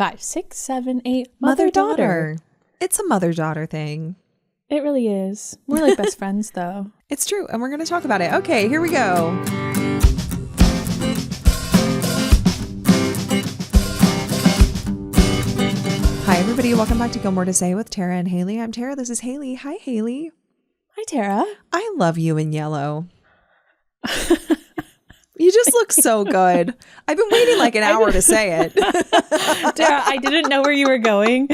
5, 6, 7, 8. Mother-daughter. It's a mother-daughter thing. It really is. We're like best friends, though. It's true. And we're going to talk about it. Okay, here we go. Hi, everybody. Welcome back to Gilmore to Say with Tara and Haley. I'm Tara. This is Haley. Hi, Haley. Hi, Tara. I love you in yellow. You just look so good. I've been waiting like an hour to say it. Tara, I didn't know where you were going.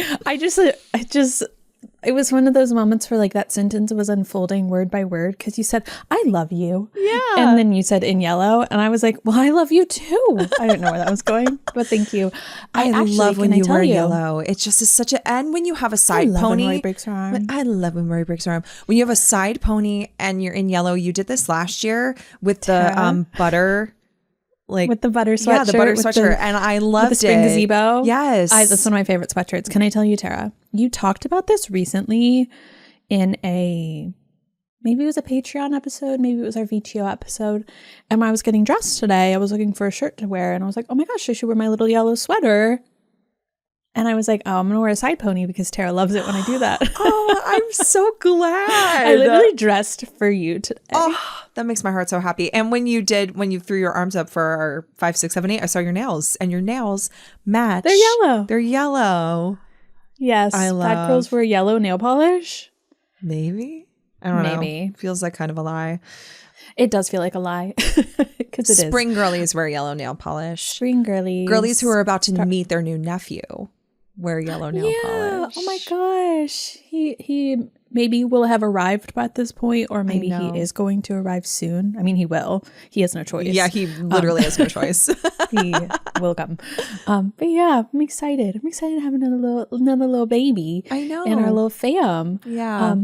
It was one of those moments where like that sentence was unfolding word by word because you said, I love you. Yeah. And then you said in yellow. And I was like, well, I love you too. I didn't know where that was going, but thank you. I love when you wear yellow. It just is such a, and when you have a side pony. When Rory breaks her arm. I love when Rory breaks her arm. When you have a side pony and you're in yellow, you did this last year with the butter. Like with the butter sweatshirt. Yeah, the butter sweatshirt. And I loved the spring gazebo. Yes. That's one of my favorite sweatshirts. Can I tell you, Tara? You talked about this recently in maybe it was a Patreon episode, maybe it was our VTO episode. And when I was getting dressed today, I was looking for a shirt to wear. And I was like, oh my gosh, I should wear my little yellow sweater. And I was like, oh, I'm going to wear a side pony because Tara loves it when I do that. Oh, I'm so glad. I literally dressed for you today. Oh, that makes my heart so happy. And when you threw your arms up for our 5, 6, 7, 8, I saw your nails and your nails match. They're yellow. Yes. Bad girls wear yellow nail polish. Maybe. I don't know. Feels like kind of a lie. It does feel like a lie because it is. Spring girlies wear yellow nail polish. Spring girlies. Girlies who are about to meet their new nephew wear yellow nail polish. Oh my gosh. He maybe will have arrived by this point, or maybe he is going to arrive soon. I mean, he will. He has no choice. Yeah, he literally has no choice. He will come. But yeah, I'm excited. I'm excited to have another little baby. I know. And our little fam. Yeah.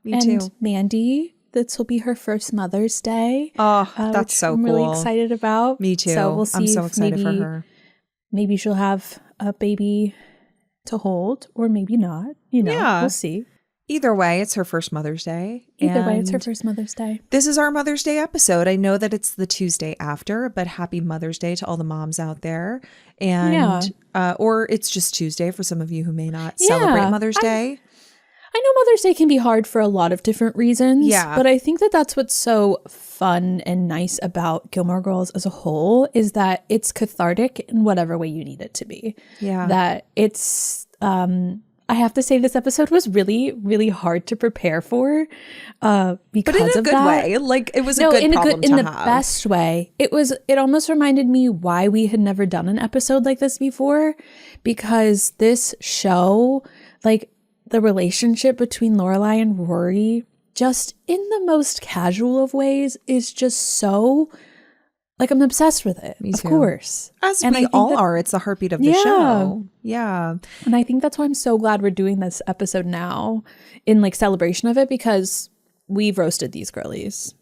Me and too. Mandy, this will be her first Mother's Day. Oh, that's so I'm cool. really excited about. Me too. So we'll see. I'm so excited for her. Maybe she'll have a baby to hold, or maybe not. We'll see. Either way, it's her first Mother's Day. This is our Mother's Day episode. I know that it's the Tuesday after, but happy Mother's Day to all the moms out there. And or it's just Tuesday for some of you who may not celebrate Mother's Day. I know Mother's Day can be hard for a lot of different reasons. Yeah. But I think that that's what's so fun and nice about Gilmore Girls as a whole is that it's cathartic in whatever way you need it to be. Yeah. That it's, I have to say this episode was really, really hard to prepare for because of that. But in a good way. Like it was a good problem to have. In the best way. It almost reminded me why we had never done an episode like this before, because this show, like, the relationship between Lorelai and Rory, just in the most casual of ways, is just so, like, I'm obsessed with it. Of course. As we all are. It's the heartbeat of the show. Yeah. And I think that's why I'm so glad we're doing this episode now in, like, celebration of it, because we've roasted these girlies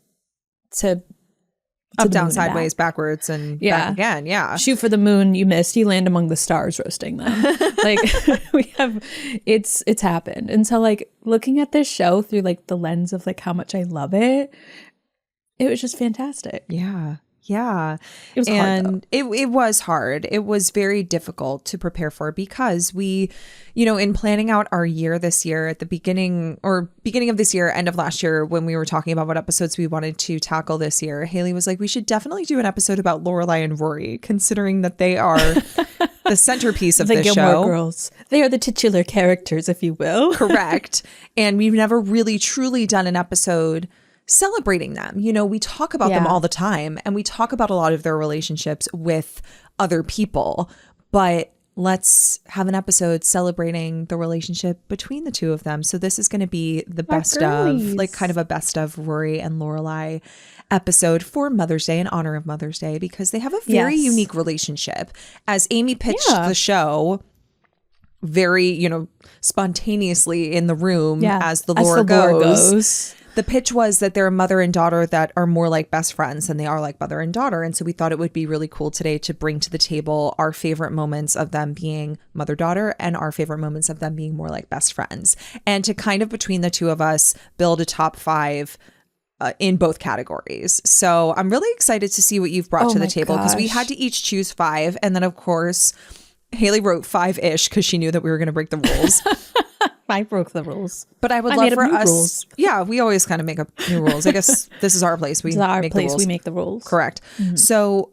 to down, sideways, backwards, and back again. Yeah. Shoot for the moon, you missed. You land among the stars, roasting them. Like it's happened. And so, like, looking at this show through like the lens of like how much I love it, it was just fantastic. Yeah. Yeah. It was hard. It was hard. It was very difficult to prepare for because we, in planning out our year this year at the beginning of this year, end of last year, when we were talking about what episodes we wanted to tackle this year, Haley was like, we should definitely do an episode about Lorelai and Rory, considering that they are the centerpiece of the Gilmore show. Girls. They are the titular characters, if you will. Correct. And we've never really truly done an episode celebrating them. We talk about them all the time, and we talk about a lot of their relationships with other people, but let's have an episode celebrating the relationship between the two of them. So this is going to be the best of, like, kind of a best of Rory and Lorelai episode for Mother's Day, in honor of Mother's Day, because they have a very unique relationship. As Amy pitched the show very, spontaneously in the room as the lore goes. The pitch was that they're a mother and daughter that are more like best friends than they are like mother and daughter. And so we thought it would be really cool today to bring to the table our favorite moments of them being mother-daughter and our favorite moments of them being more like best friends. And to kind of, between the two of us, build a top 5 in both categories. So I'm really excited to see what you've brought to the table, because we had to each choose 5. And then, of course, Haley wrote 5-ish because she knew that we were going to break the rules. I broke the rules. But I would love for us. Rules. Yeah, we always kind of make up new rules. I guess this is our place. We make the rules. We make the rules. Correct. Mm-hmm. So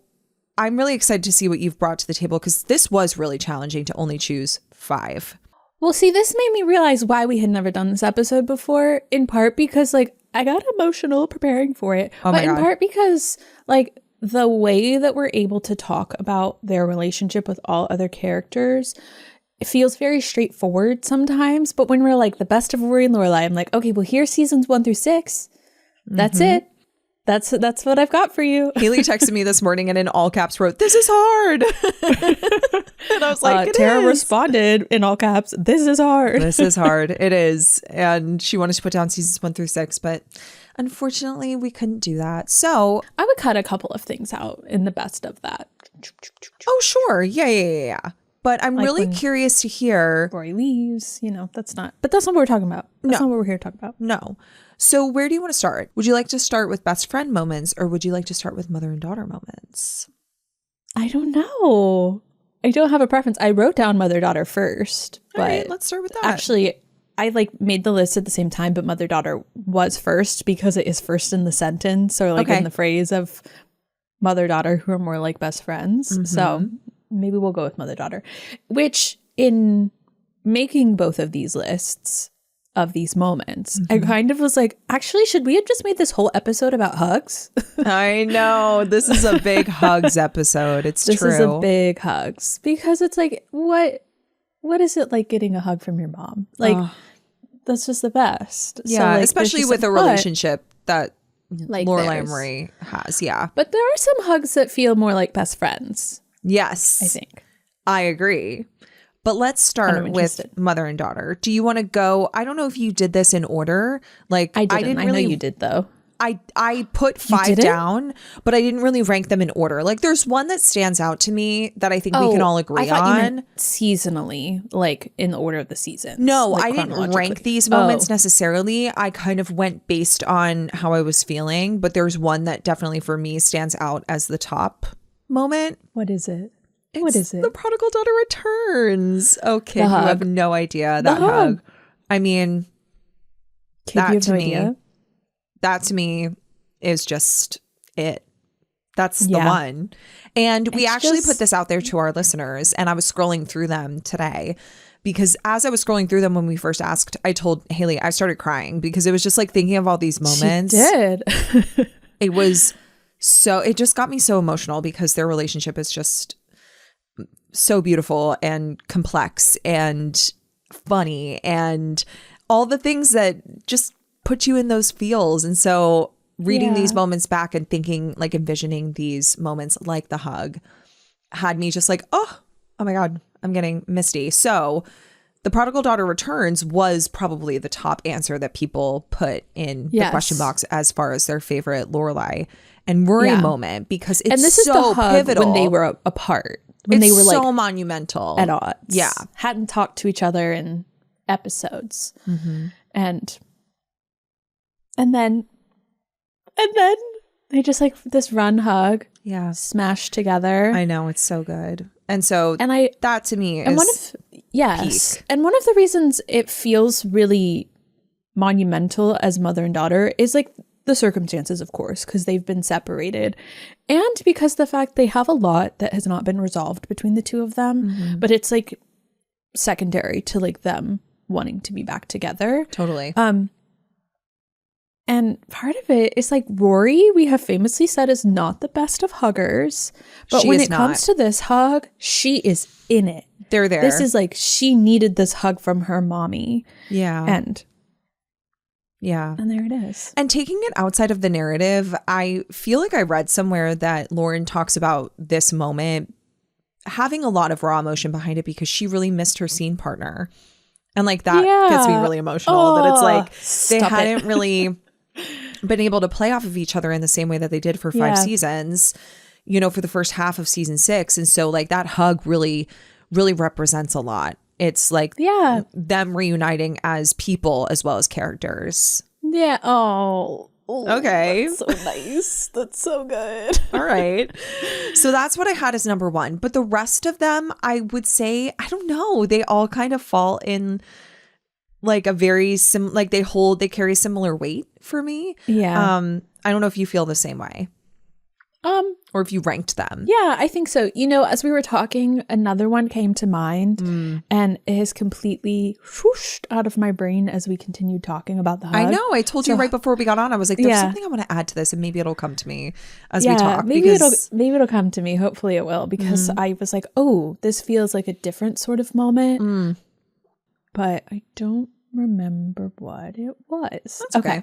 I'm really excited to see what you've brought to the table because this was really challenging to only choose 5. Well, see, this made me realize why we had never done this episode before, in part because like I got emotional preparing for it. Oh my God. But in part because like the way that we're able to talk about their relationship with all other characters, it feels very straightforward sometimes. But when we're like the best of Rory and Lorelai, I'm like, okay, well, here's seasons 1 through 6. That's it. That's what I've got for you. Haley texted me this morning and in all caps wrote, "This is hard." And I was like, Tara responded in all caps, "This is hard." This is hard. It is. And she wanted to put down seasons 1 through 6, but unfortunately we couldn't do that. So I would cut a couple of things out in the best of that. Oh, sure. Yeah. But I'm like really curious to hear. Rory leaves, that's not what we're talking about. That's not what we're here to talk about. No. So where do you want to start? Would you like to start with best friend moments or would you like to start with mother and daughter moments? I don't know. I don't have a preference. I wrote down mother-daughter first. But all right, let's start with that. Actually, I made the list at the same time, but mother-daughter was first because it is first in the sentence or in the phrase of mother-daughter who are more like best friends. Mm-hmm. So maybe we'll go with mother-daughter, which in making both of these lists of these moments, I kind of was like, actually, should we have just made this whole episode about hugs? I know. This is a big hugs episode. It's true. This is a big hugs because it's like, what is it like getting a hug from your mom? That's just the best. Yeah, so, especially with a relationship that Lorelai and Rory has. Yeah. But there are some hugs that feel more like best friends. Yes. I think. I agree. But let's start with mother and daughter. Do you want to go? I don't know if you did this in order. I didn't. I know you did though. I put 5 down, but I didn't really rank them in order. There's one that stands out to me that I think we can all agree I thought on. You meant seasonally, in the order of the seasons. No, I didn't rank these moments necessarily. I kind of went based on how I was feeling, but there's one that definitely for me stands out as the top moment. What is it? What is it? The prodigal daughter returns. Okay, you have no idea. That hug. I mean, that to me is just it. That's the one. And we actually put this out there to our listeners, and I was scrolling through them today because as I was scrolling through them when we first asked, I told Haley I started crying because it was just thinking of all these moments. She did. It just got me so emotional because their relationship is just so beautiful and complex and funny and all the things that just put you in those feels. And so reading these moments back and thinking, envisioning these moments like the hug had me just oh my God, I'm getting misty. So the prodigal daughter returns was probably the top answer that people put in the question box as far as their favorite Lorelai and Rory moment because it's and this so is the hug pivotal when they were apart. When they were so monumental at odds. Yeah. Hadn't talked to each other in episodes. Mm-hmm. And then they just this run hug. Yeah. Smashed together. I know, it's so good. And so that to me is peak. And one of the reasons it feels really monumental as mother and daughter is the circumstances, of course, because they've been separated and because the fact they have a lot that has not been resolved between the two of them, but it's secondary to them wanting to be back together. Totally. And part of it is Rory, we have famously said, is not the best of huggers, but when it comes to this hug, she is in it. They're there. This is she needed this hug from her mommy. Yeah. And there it is. And taking it outside of the narrative, I feel I read somewhere that Lauren talks about this moment having a lot of raw emotion behind it because she really missed her scene partner. And that gets me really emotional that it's they hadn't really been able to play off of each other in the same way that they did for 5 seasons, for the first half of season 6. And so that hug really, really represents a lot. It's them reuniting as people as well as characters. Yeah. Oh, Okay. That's so nice. That's so good. All right. So that's what I had as number one. But the rest of them, I would say, I don't know. They all kind of fall in like a very they carry similar weight for me. Yeah. I don't know if you feel the same way. Or if you ranked them. Yeah, I think so. You know, as we were talking, another one came to mind and it has completely whooshed out of my brain as we continued talking about the hug. I know. I told you right before we got on, I was like, there's something I want to add to this and maybe it'll come to me as we talk. Maybe it'll come to me. Hopefully it will, because I was like, oh, this feels like a different sort of moment. But I don't remember what it was. That's okay.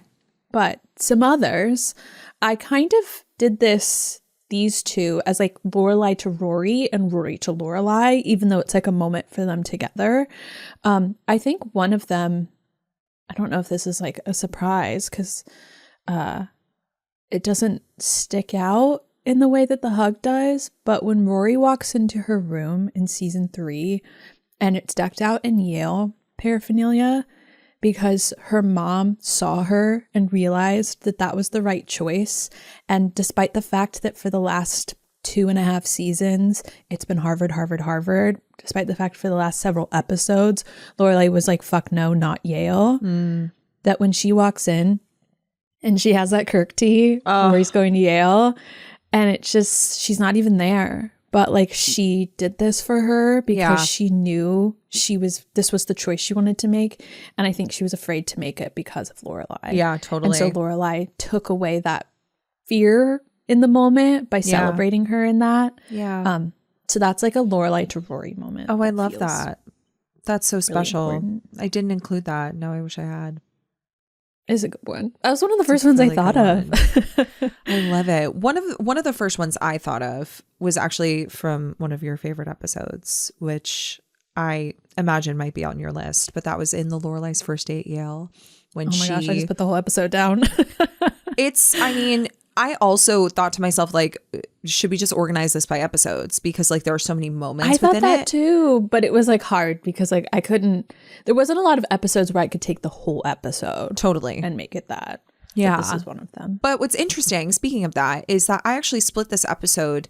But some others, I kind of did these two as like Lorelai to Rory and Rory to Lorelai, even though it's like a moment for them together. I think one of them, I don't know if this is like a surprise because it doesn't stick out in the way that the hug does, but when Rory walks into her room in season 3 and it's decked out in Yale paraphernalia, because her mom saw her and realized that that was the right choice. And despite the fact that for the last 2.5 seasons, it's been Harvard, Harvard, Harvard, despite the fact for the last several episodes, Lorelai was like, fuck no, not Yale. That when she walks in and she has that Kirk tea where he's going to Yale, and it's just, she's not even there. But like she did this for her because she knew this was the choice she wanted to make. And I think she was afraid to make it because of Lorelai. Yeah, totally. And so Lorelai took away that fear in the moment by celebrating her in that. Yeah. So that's like a Lorelai to Rory moment. Oh, I love that. That's so special. Really I didn't include that. No, I wish I had. Is a good one. That was one of the first ones I thought of. I love it. One of the first ones I thought of was actually from one of your favorite episodes, which I imagine might be on your list, but that was in the Lorelai's first day at Yale. When gosh, I just put the whole episode down. I also thought to myself, like, should we just organize this by episodes? Because like there are so many moments within it. I thought that too, but it was like hard because like there wasn't a lot of episodes where I could take the whole episode totally and make it that. Yeah. But this is one of them. But what's interesting, speaking of that, is that I actually split this episode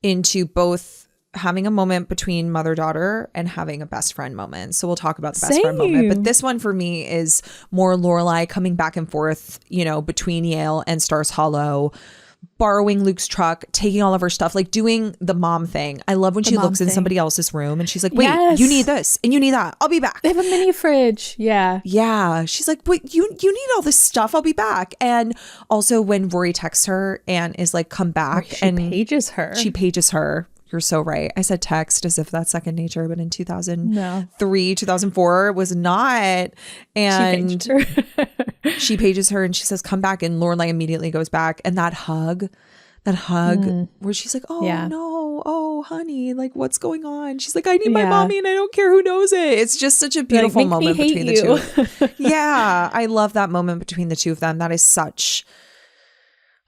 into both having a moment between mother-daughter and having a best friend moment. So we'll talk about the best friend moment. But this one for me is more Lorelai coming back and forth, you know, between Yale and Stars Hollow, borrowing Luke's truck, taking all of her stuff, like doing the mom thing. I love when she looks in somebody else's room and she's like, wait, you need this and you need that. I'll be back. They have a mini fridge. Yeah. Yeah. She's like, wait, you need all this stuff. I'll be back. And also when Rory texts her and is like, come back. She pages her. You're so right. I said text as if that's second nature, but in 2003, 2004 was not. And she pages her and she says, come back. And Lorelai immediately goes back. And that hug where she's like, oh no, oh honey, like what's going on? She's like, I need my mommy and I don't care who knows it. It's just such a beautiful moment between the two. Yeah. I love that moment between the two of them. That is such...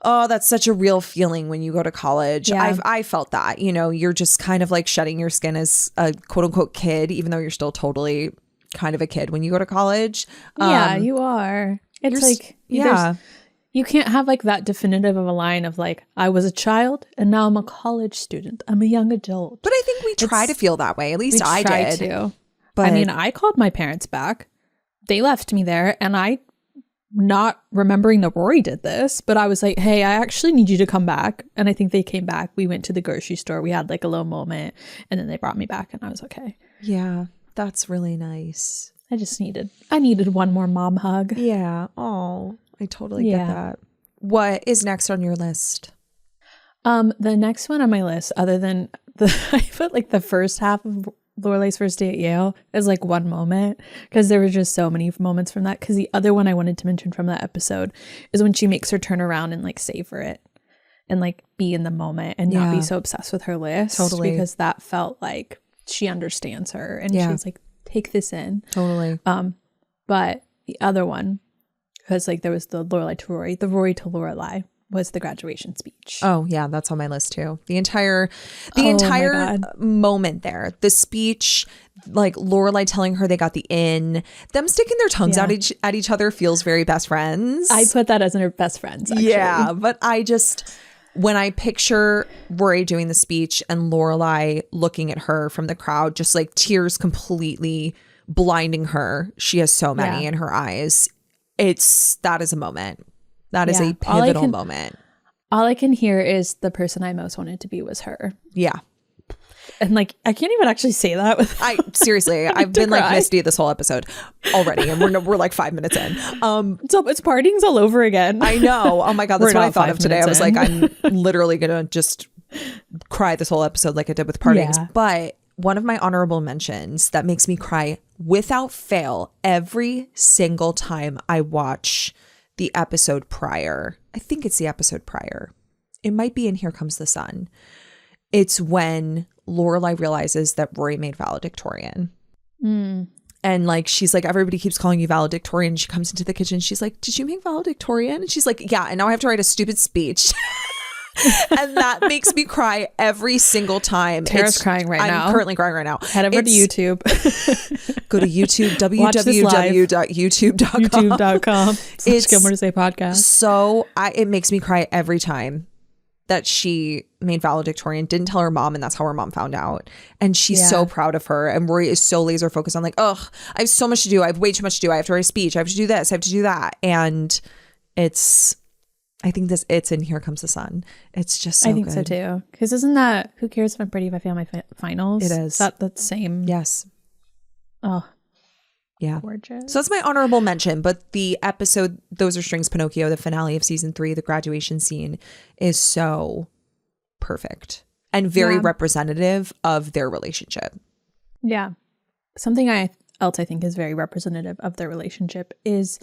Oh, that's such a real feeling when you go to college. Yeah. I felt that, you know, you're just kind of like shedding your skin as a quote unquote kid, even though you're still totally kind of a kid when you go to college. Yeah, you are. It's like, you can't have like that definitive of a line of like, I was a child and now I'm a college student. I'm a young adult. But I think we try to feel that way. At least I did. To. But I mean, I called my parents back. They left me there and I not remembering that Rory did this, but I was like, hey, I actually need you to come back. And I think they came back. We went to the grocery store. We had like a little moment and then they brought me back and I was okay. Yeah, that's really nice. I needed one more mom hug. Yeah. Oh, I totally get that. What is next on your list? The next one on my list, other than I put like the first half of Lorelai's first day at Yale is like one moment because there were just so many moments from that. Because the other one I wanted to mention from that episode is when she makes her turn around and like savor it and like be in the moment and not be so obsessed with her list. Totally. Because that felt like she understands her and she's like, take this in. Totally. But the other one, because like there was the Lorelai to Rory, the Rory to Lorelai was the graduation speech. Oh yeah, that's on my list too. The entire moment there, the speech, like Lorelai telling her they got the in, them sticking their tongues out at each other feels very best friends. I put that as in her best friends, actually. Yeah, but when I picture Rory doing the speech and Lorelai looking at her from the crowd, just like tears completely blinding her. She has so many in her eyes. That is a moment. That is a pivotal moment. All I can hear is the person I most wanted to be was her. Yeah. And like, I can't even actually say that. Seriously, I've been like misty this whole episode already, and we're like 5 minutes in. So it's partings all over again. I know. Oh my God, that's what I thought of today. I was like, I'm literally gonna just cry this whole episode like I did with partings. Yeah. But one of my honorable mentions that makes me cry without fail every single time I watch the episode prior. I think it's the episode prior. It might be in Here Comes the Sun. It's when Lorelai realizes that Rory made valedictorian. And like, she's like, everybody keeps calling you valedictorian. She comes into the kitchen. She's like, did you make valedictorian? And she's like, yeah. And now I have to write a stupid speech. And that makes me cry every single time. Tara's crying right now. I'm currently crying right now. Head over to YouTube. Go to YouTube, www.youtube.com. It's Gilmore to Say podcast. So it makes me cry every time that she made valedictorian, didn't tell her mom, and that's how her mom found out. And she's so proud of her. And Rory is so laser focused on like, ugh, I have so much to do. I have way too much to do. I have to write a speech. I have to do this. I have to do that. And I think it's in Here Comes the Sun. It's just so good. I think so too. Because isn't that Who Cares If I'm Pretty If I Fail My Finals? It is. Is that the same? Yes. Oh. Yeah. Gorgeous. So that's my honorable mention. But the episode, Those Are Strings Pinocchio, the finale of season 3, the graduation scene is so perfect and very representative of their relationship. Yeah. Something else I think is very representative of their relationship is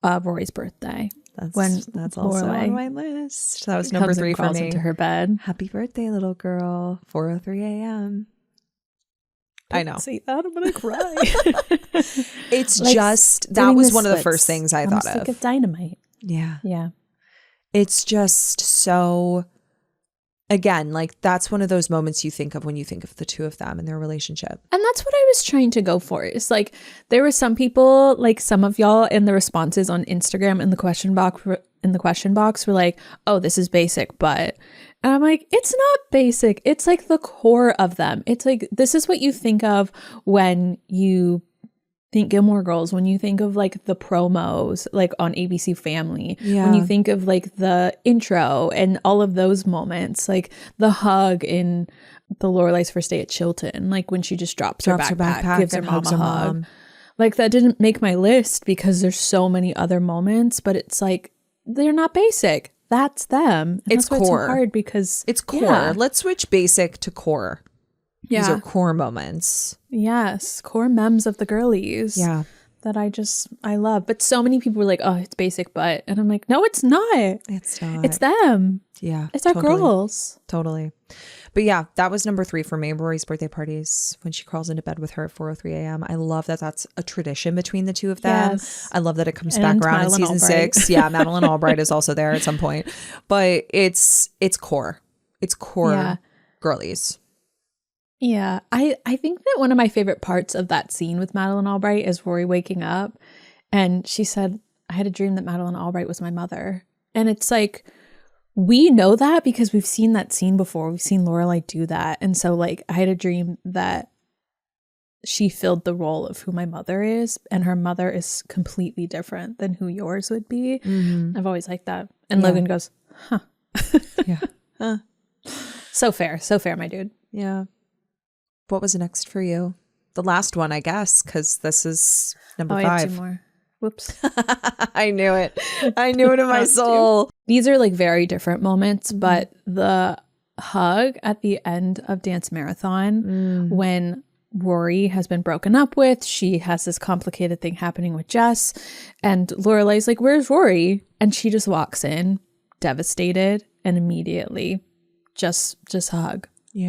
Rory's birthday. That's also on my list. That was number 3 for me. Into her bed. Happy birthday, little girl. 4:03 a.m. I know. See that? I'm gonna cry. It's like, just that was one of the first things I thought of. Like a dynamite. Yeah. Yeah. It's just so. Again, like that's one of those moments you think of when you think of the two of them and their relationship. And that's what I was trying to go for. It's like there were some people, like some of y'all in the responses on Instagram in the question box were like, "Oh, this is basic, but." And I'm like, it's not basic. It's like the core of them. It's like this is what you think of when you think Gilmore Girls, when you think of like the promos like on ABC Family, when you think of like the intro and all of those moments, like the hug in the Lorelai's first day at Chilton, like when she just drops her backpack, gives her mom a hug. Like that didn't make my list because there's so many other moments, but it's like they're not basic. That's them. And it's that's core. Why it's so hard because it's core. Yeah. Let's switch basic to core. Yeah. These are core moments. Yes. Core memes of the girlies. Yeah. That I love. But so many people were like, oh, it's basic, but. And I'm like, no, it's not. It's not. It's them. Yeah. It's our girls. Totally. But yeah, that was number 3 for me. Rory's birthday parties when she crawls into bed with her at 4:03 a.m. I love that that's a tradition between the two of them. Yes. I love that it comes back around in season 6. Yeah, Madeline Albright is also there at some point. But it's core. It's core girlies. Yeah. I think that one of my favorite parts of that scene with Madeline Albright is Rory waking up and she said, I had a dream that Madeline Albright was my mother. And it's like, we know that because we've seen that scene before. We've seen Lorelai do that. And so like I had a dream that she filled the role of who my mother is, and her mother is completely different than who yours would be. Mm-hmm. I've always liked that. And Logan goes, huh. Yeah. Huh. So fair, my dude. Yeah. What was next for you? The last one, I guess, because this is number 5. I have 2 more. Whoops. I knew it. I knew it in my soul. These are like very different moments, but the hug at the end of Dance Marathon when Rory has been broken up with, she has this complicated thing happening with Jess, and Lorelai's like, where's Rory? And she just walks in devastated and immediately just hug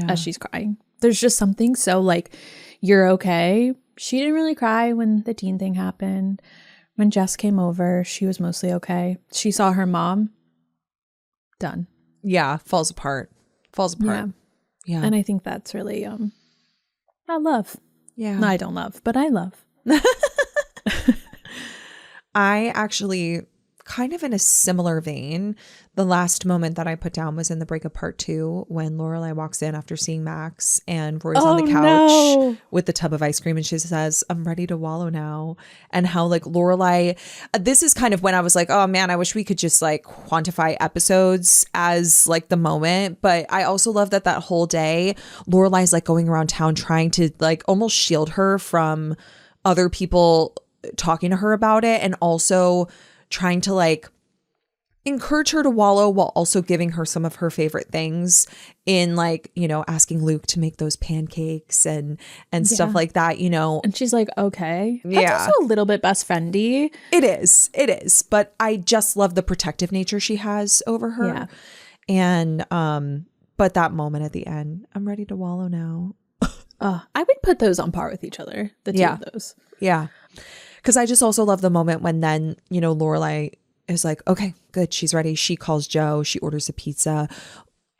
as she's crying. There's just something so like, you're okay. She didn't really cry when the teen thing happened. When Jess came over, she was mostly okay. She saw her mom done. Yeah, falls apart. Yeah. And I think that's really I love. Yeah. No, I don't love, but I love. I actually, kind of in a similar vein, the last moment that I put down was in the breakup part 2 when Lorelai walks in after seeing Max and Rory's on the couch with the tub of ice cream and she says, I'm ready to wallow now. And how like Lorelai, this is kind of when I was like, oh man, I wish we could just like quantify episodes as like the moment. But I also love that whole day Lorelai's like going around town trying to like almost shield her from other people talking to her about it, and also trying to like encourage her to wallow while also giving her some of her favorite things in like, you know, asking Luke to make those pancakes and stuff like that, you know. And she's like, okay. That's also a little bit best friendy. It is. But I just love the protective nature she has over her. Yeah. And but that moment at the end, I'm ready to wallow now. I would put those on par with each other, the two of those. Yeah. Because I just also love the moment when then, you know, Lorelai is like, okay, good. She's ready. She calls Joe. She orders a pizza.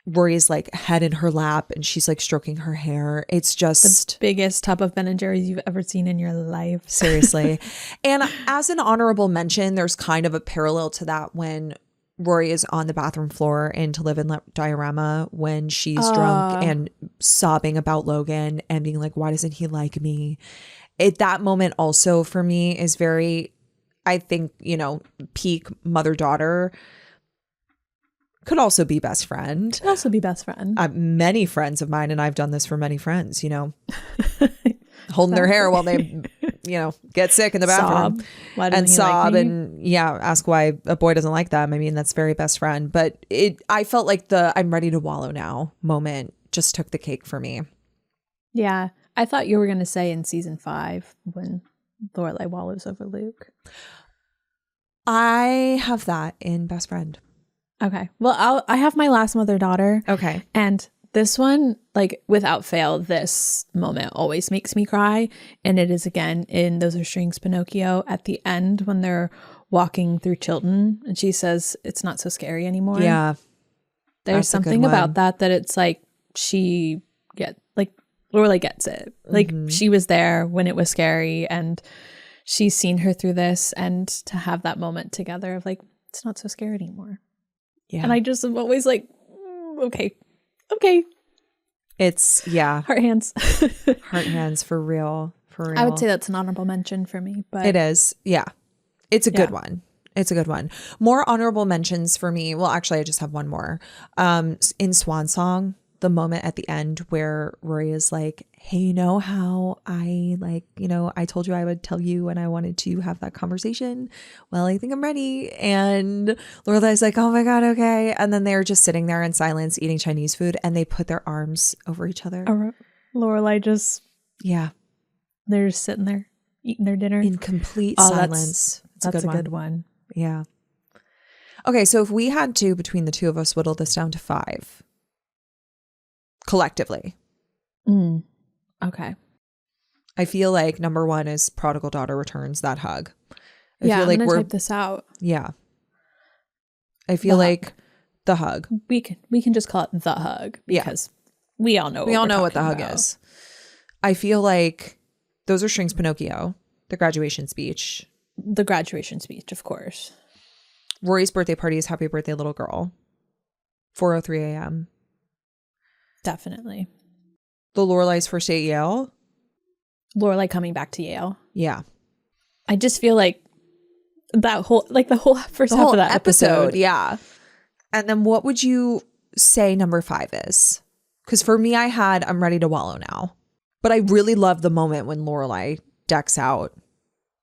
Rory is like head in her lap and she's like stroking her hair. It's just the biggest tub of Ben & Jerry's you've ever seen in your life. Seriously. And as an honorable mention, there's kind of a parallel to that when Rory is on the bathroom floor in To Live in Diorama when she's drunk and sobbing about Logan and being like, why doesn't he like me? That moment also for me is very, I think, you know, peak mother-daughter. Could also be best friend. Could also be best friend. Many friends of mine, and I've done this for many friends, you know, holding their hair while they, you know, get sick in the bathroom and sob and ask why a boy doesn't like them. I mean, that's very best friend. But I felt like the I'm ready to wallow now moment just took the cake for me. Yeah. I thought you were going to say in season 5 when Lorelai wallows over Luke. I have that in best friend. Okay. Well, I have my last mother-daughter. Okay. And this one, like without fail, this moment always makes me cry. And it is again in Those Are Strings, Pinocchio at the end when they're walking through Chilton and she says, it's not so scary anymore. Yeah. There's something about that it's like Lorelai gets it. Like she was there when it was scary and she's seen her through this, and to have that moment together of like, it's not so scary anymore. Yeah. And I just am always like, okay. It's heart hands. Heart hands for real. I would say that's an honorable mention for me, but it is. Yeah. It's a good one. More honorable mentions for me. Well, actually I just have one more. In Swan Song, the moment at the end where Rory is like, hey, you know how I like, you know, I told you I would tell you when I wanted to have that conversation. Well, I think I'm ready. And Lorelai's like, oh my God, okay. And then they're just sitting there in silence eating Chinese food and they put their arms over each other. Lorelai just, they're just sitting there eating their dinner. In complete silence. That's a good one. Yeah. Okay, so if we had to, between the two of us, whittle this down to 5. Collectively. Okay. I feel like number 1 is Prodigal Daughter Returns, that hug. I feel like I'm gonna type this out. Yeah. I feel like the hug. We can just call it the hug because we all know what the hug is. I feel like Those Are Strings, Pinocchio, the graduation speech. The graduation speech, of course. Rory's birthday party is Happy Birthday Little Girl. 4:03 a.m. Definitely. The Lorelai's first day at Yale. Lorelai coming back to Yale. Yeah. I just feel like that whole, like the whole first half of that episode. Yeah. And then what would you say number 5 is? Because for me, I had I'm ready to wallow now. But I really love the moment when Lorelai decks out.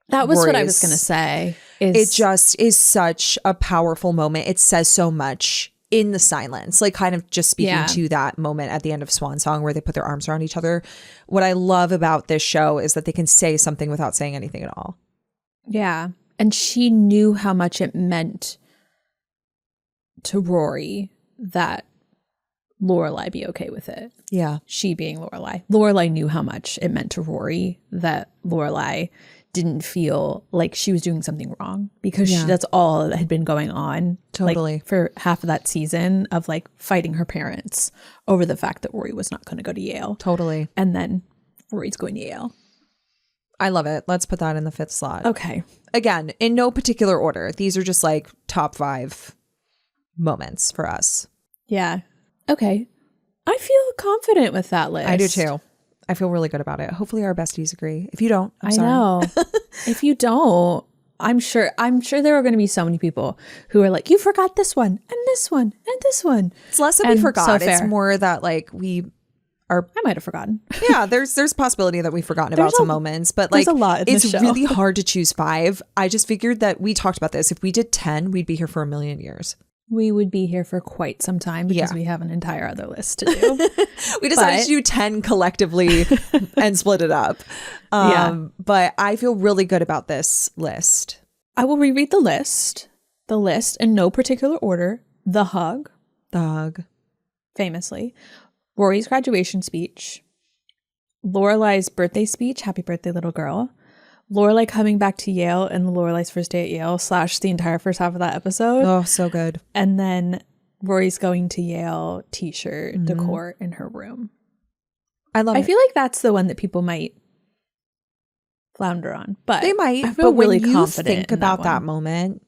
That was what I was going to say. It just is such a powerful moment. It says so much in the silence, like kind of just speaking to that moment at the end of Swan Song where they put their arms around each other. What I love about this show is that they can say something without saying anything at all. Yeah. And she knew how much it meant to Rory that Lorelai be okay with it. Yeah. She being Lorelai. Lorelai knew how much it meant to Rory that Lorelai didn't feel like she was doing something wrong because that's all that had been going on like, for half of that season of like fighting her parents over the fact that Rory was not going to go to Yale. Totally. And then Rory's going to Yale. I love it. Let's put that in the 5th slot. Okay. Again, in no particular order. These are just like top 5 moments for us. Yeah. Okay. I feel confident with that list. I do too. I feel really good about it. Hopefully our besties agree. If you don't, I'm sorry. I know. If you don't, I'm sure there are going to be so many people who are like, you forgot this one and this one and this one. It's less that we forgot. It's more that like we are. I might have forgotten. Yeah, there's a possibility that we've forgotten about some moments, but like a lot it's really hard to choose 5. I just figured that we talked about this. If we did 10, we'd be here for a million years. We would be here for quite some time because we have an entire other list to do. We decided to do 10 collectively and split it up. But I feel really good about this list. I will reread the list. The list in no particular order. The hug. Famously. Rory's graduation speech. Lorelai's birthday speech. Happy birthday, little girl. Lorelai coming back to Yale and Lorelai's first day at Yale / the entire first half of that episode. Oh, so good. And then Rory's going to Yale t-shirt decor in her room. I feel like that's the one that people might flounder on, but they might. I feel really when confident you think about that moment,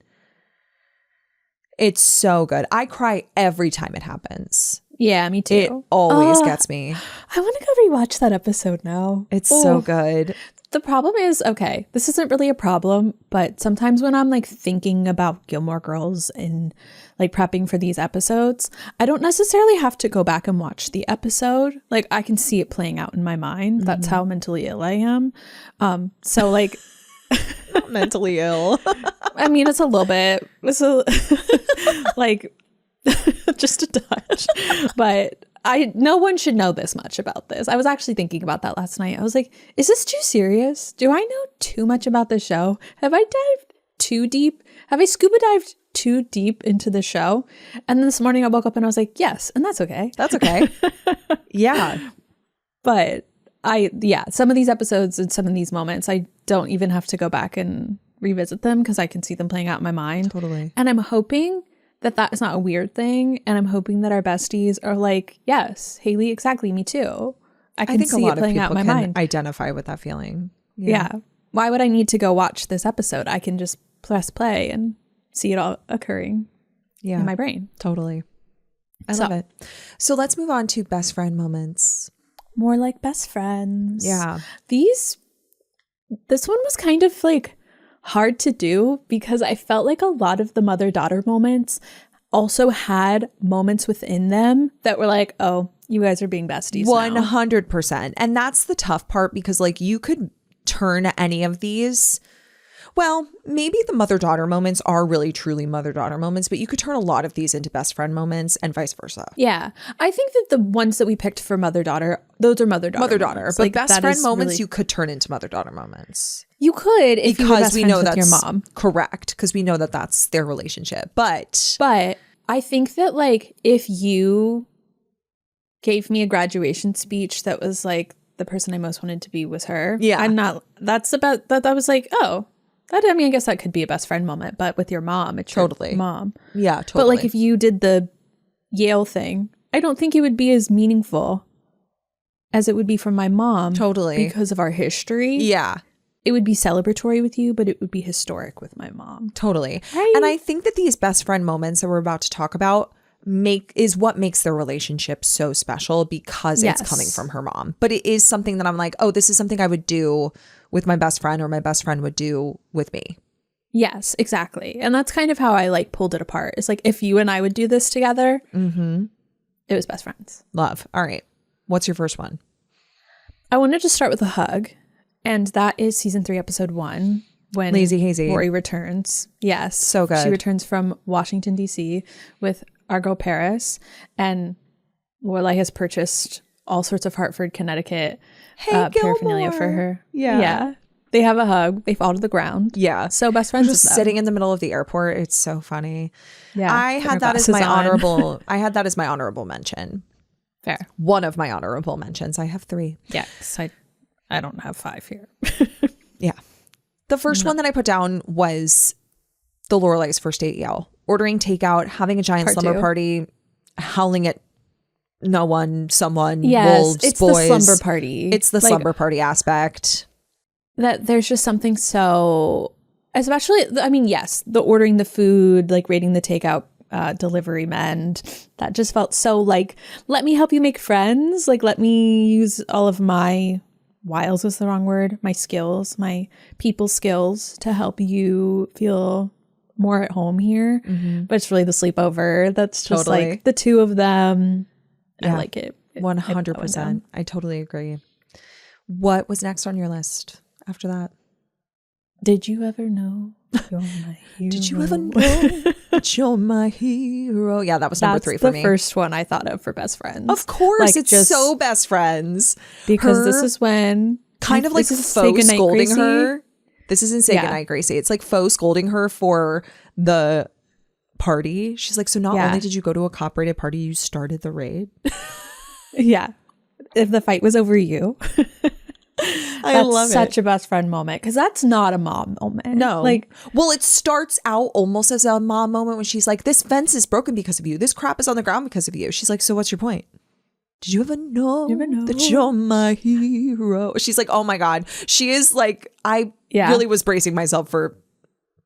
it's so good. I cry every time it happens. Yeah, me too. It always gets me. I want to go rewatch that episode now. It's so good. The problem is, okay, this isn't really a problem, but sometimes when I'm like thinking about Gilmore Girls and like prepping for these episodes, I don't necessarily have to go back and watch the episode. Like I can see it playing out in my mind. That's how mentally ill I am. So like not mentally ill. I mean, it's a little bit. It's a like just a touch, but no one should know this much about this. I was actually thinking about that last night. I was like, is this too serious? Do I know too much about the show? Have I dived too deep? Have I scuba dived too deep into the show? And then this morning I woke up and I was like, yes, and that's okay. That's okay. Yeah. But some of these episodes and some of these moments, I don't even have to go back and revisit them because I can see them playing out in my mind. Totally. And I'm hoping that is not a weird thing. And I'm hoping that our besties are like, yes, Haley, exactly, me too. I think see a lot it playing out in my mind. Identify with that feeling. Yeah. Why would I need to go watch this episode? I can just press play and see it all occurring in my brain. Totally. I love it. So let's move on to best friend moments. More like best friends. Yeah. This one was kind of like hard to do because I felt like a lot of the mother-daughter moments also had moments within them that were like, oh, you guys are being besties 100%. And that's the tough part because like you could turn any of these. Well, maybe the mother-daughter moments are really truly mother-daughter moments, but you could turn a lot of these into best friend moments and vice versa. Yeah. I think that the ones that we picked for mother-daughter, those are mother-daughter moments. But like best friend moments you could turn into mother-daughter moments. You could if you were best friends with your mom. Correct. Because we know that that's their relationship. But I think that like if you gave me a graduation speech that was like the person I most wanted to be was her. Yeah. That's about that. I was like, oh. I mean, I guess that could be a best friend moment, but with your mom, it's your mom. Yeah, totally. But like if you did the Yale thing, I don't think it would be as meaningful as it would be from my mom. Totally. Because of our history. Yeah. It would be celebratory with you, but it would be historic with my mom. Totally. Right? And I think that these best friend moments that we're about to talk about is what makes their relationship so special because it's coming from her mom. But it is something that I'm like, oh, this is something I would do with my best friend or my best friend would do with me. Yes, exactly. And that's kind of how I like pulled it apart. It's like if you and I would do this together, it was best friends. Love. All right. What's your first one? I wanted to start with a hug. And that is season 3, episode 1. When Lazy Hazy Rory returns. Yes. So good. She returns from Washington, D.C. with our girl Paris. And Lorelai has purchased all sorts of Hartford, Connecticut paraphernalia for her. Yeah. They have a hug. They fall to the ground. Yeah. So best friends. Just sitting in the middle of the airport. It's so funny. Yeah. I had that as my honorable mention. Fair. One of my honorable mentions. I have 3. Yes. I don't have 5 here. Yeah. The first one that I put down was the Lorelai's first date at Yale. Ordering takeout, having a giant slumber party, howling at no one, someone, wolves, it's boys. The slumber party. It's the slumber party aspect. That there's just something so, especially, I mean, yes, the ordering the food, like rating the takeout delivery men, that just felt so like, let me help you make friends. Like, let me use all of my wiles was the wrong word, my skills, my people skills to help you feel more at home here. But it's really the sleepover that's just like the two of them. I like it. 100%. I totally agree. What was next on your list after that? Did you ever know you're my hero? Did you ever know that you're my hero? Yeah, that was number 3 for me. That's the first one I thought of for best friends. Of course, like, it's just so best friends. Because this is when kind of like faux scolding her. This isn't Say Goodnight, Gracie. It's like faux scolding her for the party. She's like, so not only did you go to a cop-rated party, you started the raid. Yeah. If the fight was over you. I love it. Such a best friend moment, because that's not a mom moment. No. Like, well, it starts out almost as a mom moment when she's like, this fence is broken because of you. This crap is on the ground because of you. She's like, so what's your point? Did you ever know that you're my hero? She's like, oh my God. She is like, I really was bracing myself for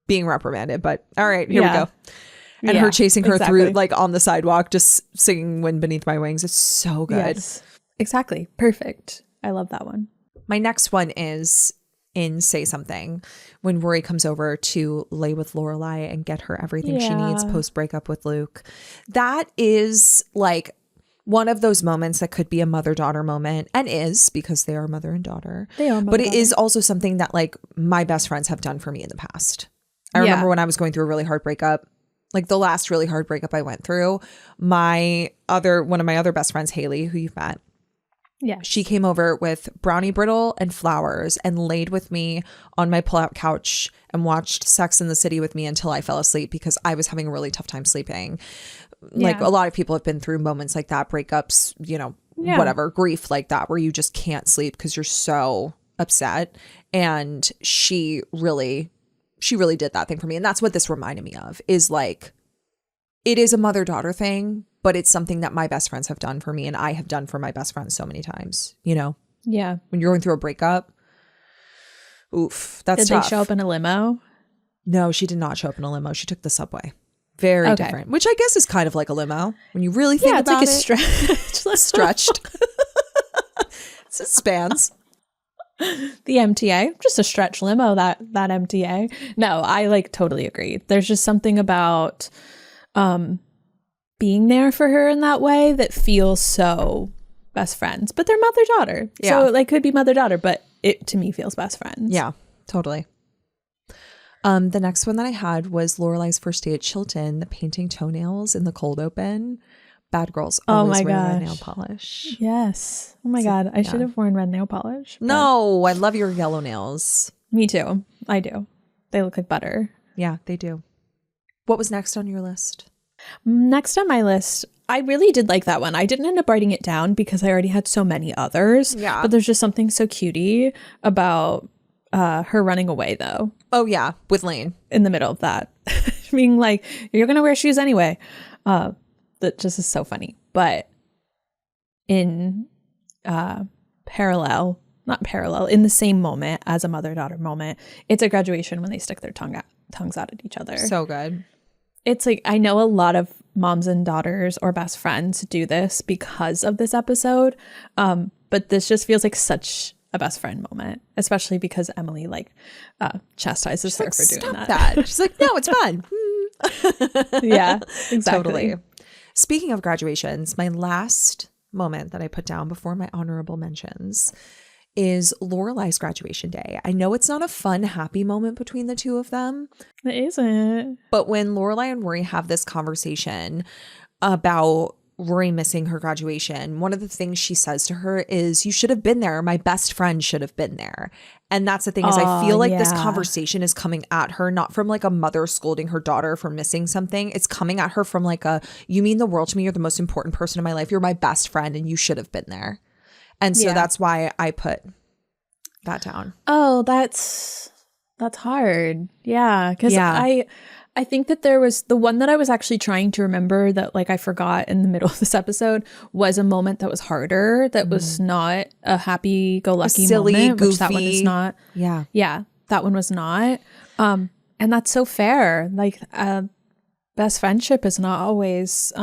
being reprimanded, but all right, here we go. And her chasing her through, like, on the sidewalk, just singing Wind Beneath My Wings. It's so good. Yes, exactly. Perfect. I love that one. My next one is in Say Something, when Rory comes over to lay with Lorelai and get her everything she needs post breakup with Luke. That is like one of those moments that could be a mother-daughter moment, and is, because they are mother and daughter. They are but it is also something that, like, my best friends have done for me in the past. I remember when I was going through a really hard breakup, like the last really hard breakup I went through, one of my other best friends, Haley, who you've met, she came over with brownie brittle and flowers and laid with me on my pull-out couch and watched Sex and the City with me until I fell asleep, because I was having a really tough time sleeping. Like, a lot of people have been through moments like that, breakups, you know, whatever, grief like that, where you just can't sleep because you're so upset. And she really did that thing for me. And that's what this reminded me of, is like, it is a mother-daughter thing, but it's something that my best friends have done for me, and I have done for my best friends so many times, you know? Yeah. When you're going through a breakup, oof, that's tough. Did they show up in a limo? No, she did not show up in a limo. She took the subway. Very different, which I guess is kind of like a limo when you really think about it. It's like a stretched. It spans. The MTA, just a stretch limo, that MTA. No, I like totally agree. There's just something about being there for her in that way that feels so best friends, but they're mother-daughter. So like, could be mother-daughter, but it to me feels best friends. Yeah, totally. The next one that I had was Lorelai's first day at Chilton, the painting toenails in the cold open. Bad girls always wear red nail polish. Yes. Oh my God. I should have worn red nail polish. No, I love your yellow nails. Me too. I do. They look like butter. Yeah, they do. What was next on your list? Next on my list, I really did like that one. I didn't end up writing it down because I already had so many others. Yeah. But there's just something so cutie about her running away, though. Oh, yeah. With Lane. In the middle of that. Being like, you're going to wear shoes anyway. That just is so funny. But in in the same moment as a mother-daughter moment, it's a graduation when they stick their tongues out at each other. So good. It's like, I know a lot of moms and daughters or best friends do this because of this episode. But this just feels like such a best friend moment, especially because Emily chastises her for doing that. She's like, no, it's fun. Yeah, exactly. Totally. Speaking of graduations, my last moment that I put down before my honorable mentions is Lorelai's graduation day. I know it's not a fun, happy moment between the two of them. It isn't. But when Lorelai and Rory have this conversation about Rory missing her graduation, one of the things she says to her is, you should have been there. My best friend should have been there. And that's the thing, is I feel like this conversation is coming at her, not from like a mother scolding her daughter for missing something. It's coming at her from like you mean the world to me. You're the most important person in my life. You're my best friend and you should have been there. And so that's why I put that down. Oh, that's That's hard. Yeah. Because I think that there was the one that I was actually trying to remember that like I forgot in the middle of this episode was a moment that was harder, that was not a happy-go-lucky silly, moment, goofy. which that one is not. Yeah. Yeah, that one was not. And that's so fair. Like best friendship is not always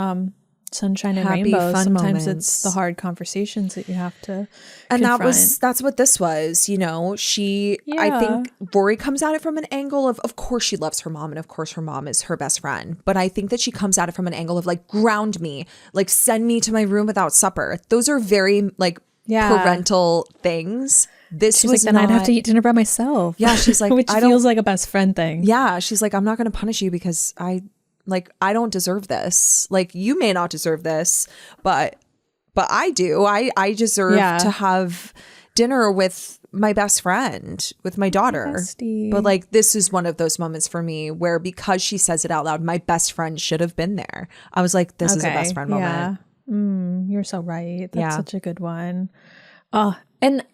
sunshine and Happy, rainbows. fun Sometimes moments. it's the hard conversations that you have to and confront. that's what this was, you know. I think Rory comes at it from an angle of course she loves her mom, and of course her mom is her best friend, but I think that she comes at it from an angle of like, ground me, like send me to my room without supper. Those are very like parental things. This she's was like, then I'd have to eat dinner by myself. Yeah, she's like, which feels like a best friend thing. Yeah, she's like, I'm not going to punish you because I don't deserve this. Like, you may not deserve this, but I do. I deserve to have dinner with my best friend, with my daughter. But like, this is one of those moments for me where because she says it out loud, my best friend should have been there. I was like, this is a best friend moment. You're so right. That's such a good one. And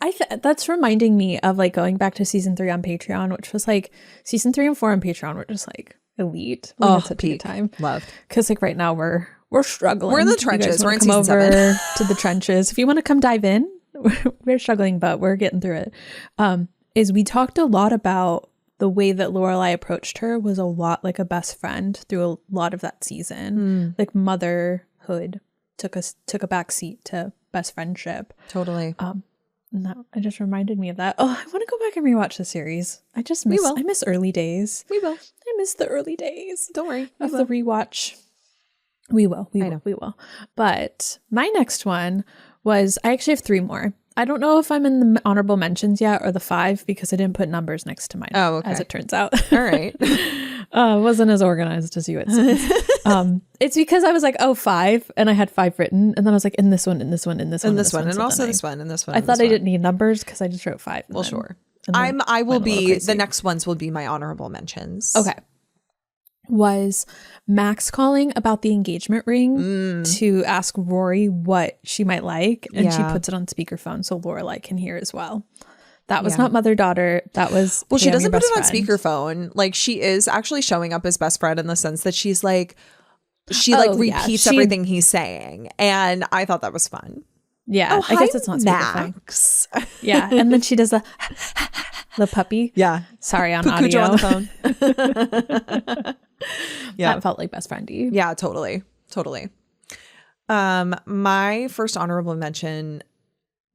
that's reminding me of like going back to season 3 on Patreon, which was like season 3 and 4 on Patreon were just like elite. We had such a good time. Loved. Because like right now we're struggling. We're in the trenches. We're in season 7 to the trenches. If you want to come dive in, we're struggling, but we're getting through it. Is we talked a lot about the way that Lorelai approached her was a lot like a best friend through a lot of that season. Like motherhood took a back seat to best friendship. Totally. And that it reminded me of that. Oh, I want to go back and rewatch the series. I miss early days. We will. I miss the early days. Don't worry. Of the rewatch. We will. But my next one was, I actually have 3 more. I don't know if I'm in the honorable mentions yet or the 5 because I didn't put numbers next to mine. Oh, okay. As it turns out. All right. Wasn't as organized as you had said. It's because I was like, 5, and I had 5 written, and then I was like, in this one, in this one, in this one, and this one, and also this one, and this one. I thought I didn't need numbers because I just wrote 5. Well, sure. I will be, the next ones will be my honorable mentions. Okay. Was Max calling about the engagement ring to ask Rory what she might like, and she puts it on speakerphone so Lorelai can hear as well. That was not mother-daughter. That was she doesn't put it on speakerphone. Like, she is actually showing up as best friend in the sense that she's like, repeats everything he's saying, and I thought that was fun. Yeah, I guess it's not Max. Yeah, and then she does the puppy. Yeah, sorry on audio on the phone. Yeah, that felt like best friendy. Yeah, totally. My first honorable mention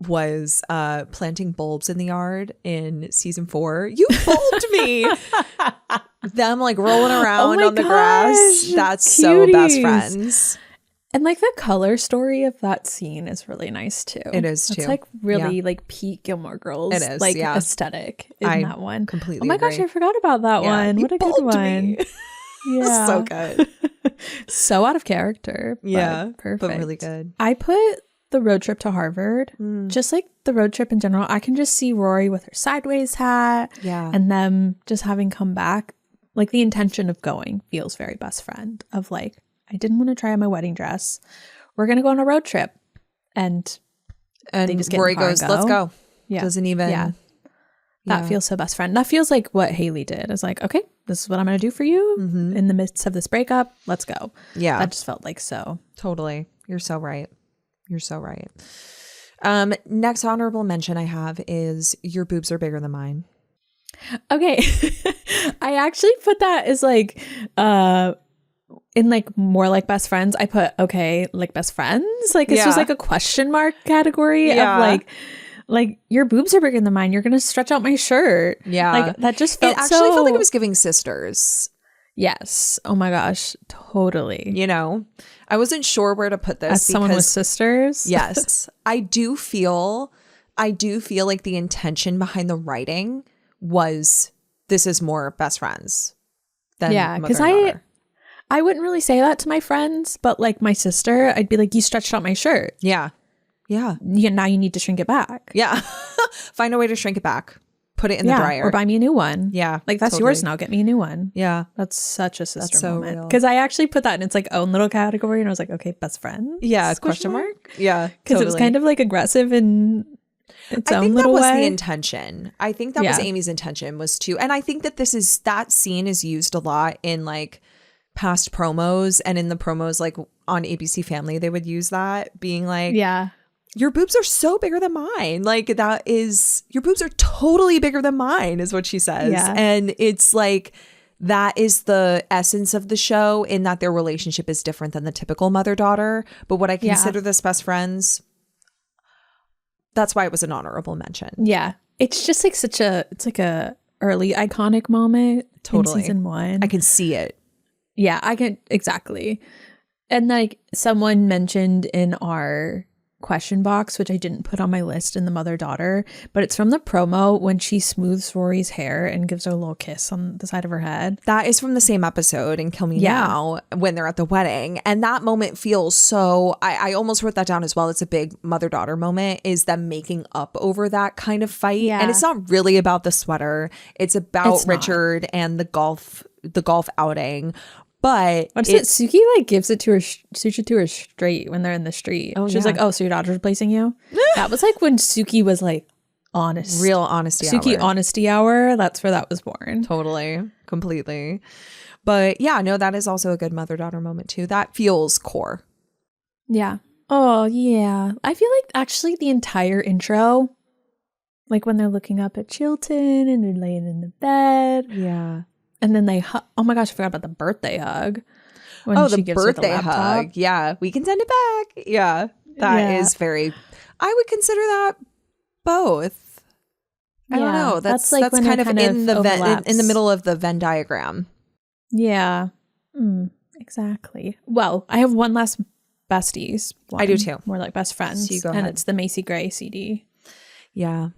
was planting bulbs in the yard in season 4. You bulbed me. Them like rolling around on the grass. That's cuties. So best friends. And like the color story of that scene is really nice too. It is too. It's like really like peak Gilmore Girls. It is, like aesthetic in that one. Completely. Oh my gosh, I forgot about that one. What a good one. Yeah, so good. So out of character. Yeah, perfect. But really good. I put the road trip to Harvard, just like the road trip in general. I can just see Rory with her sideways hat, and them just having come back. Like the intention of going feels very best friend. Of like, I didn't want to try on my wedding dress. We're gonna go on a road trip, and they just get Rory in the car goes, and go. "Let's go." Yeah, doesn't even. Yeah. That feels so best friend. That feels like what Haley did. It's like, okay, this is what I'm going to do for you in the midst of this breakup. Let's go. Yeah. That just felt like so. Totally. You're so right. Next honorable mention I have is your boobs are bigger than mine. Okay. I actually put that as like, in like more like best friends. I put, okay, like best friends. Like it's just like a question mark category of like your boobs are bigger than mine. You're gonna stretch out my shirt. Yeah, like that just felt. It actually felt like it was giving sisters. Yes. Oh my gosh. Totally. You know, I wasn't sure where to put this. As someone with sisters. Yes, I do feel like the intention behind the writing was this is more best friends than because I wouldn't really say that to my friends, but like my sister, I'd be like, you stretched out my shirt. Yeah. Now you need to shrink it back. Yeah. Find a way to shrink it back. Put it in the dryer. Or buy me a new one. Yeah. Like that's yours now. Get me a new one. Yeah. That's such a sister so moment. Because I actually put that in its like own little category and I was like, okay, best friend. Yeah. Question mark? Yeah. Because it was kind of like aggressive and its I own think that little was way. the intention. I think that was Amy's intention, was to, and I think that that scene is used a lot in like past promos, and in the promos like on ABC Family, they would use that, being like, your boobs are so bigger than mine. Like, your boobs are totally bigger than mine, is what she says. Yeah. And it's like, that is the essence of the show, in that their relationship is different than the typical mother-daughter. But what I consider this best friends, that's why it was an honorable mention. Yeah. It's just like it's like a early iconic moment in season 1. I can see it. Yeah, I can. Exactly. And like someone mentioned in our question box, which I didn't put on my list in the mother-daughter, but it's from the promo when she smooths Rory's hair and gives her a little kiss on the side of her head. That is from the same episode in Kill Me Now, when they're at the wedding. And that moment feels so, I almost wrote that down as well. It's a big mother-daughter moment, is them making up over that kind of fight. Yeah. And it's not really about the sweater. It's about Richard and the golf outing. But Suki like gives it to her, straight when they're in the street. She's like, "Oh, so your daughter's replacing you?" That was like when Suki was like honest, real honesty. Suki honesty hour. That's where that was born. Totally, completely. But yeah, no, that is also a good mother-daughter moment too. That feels core. Yeah. Oh yeah. I feel like actually the entire intro, like when they're looking up at Chilton and they're laying in the bed. Yeah. And then they oh my gosh, I forgot about the birthday hug. When she gives birthday her the hug. Yeah, we can send it back. Yeah, that is very. I would consider that both. I don't know. That's kind of in the middle of the Venn diagram. Yeah, exactly. Well, I have one last besties. I do too. More like best friends. So you go ahead. It's the Macy Gray CD. Yeah.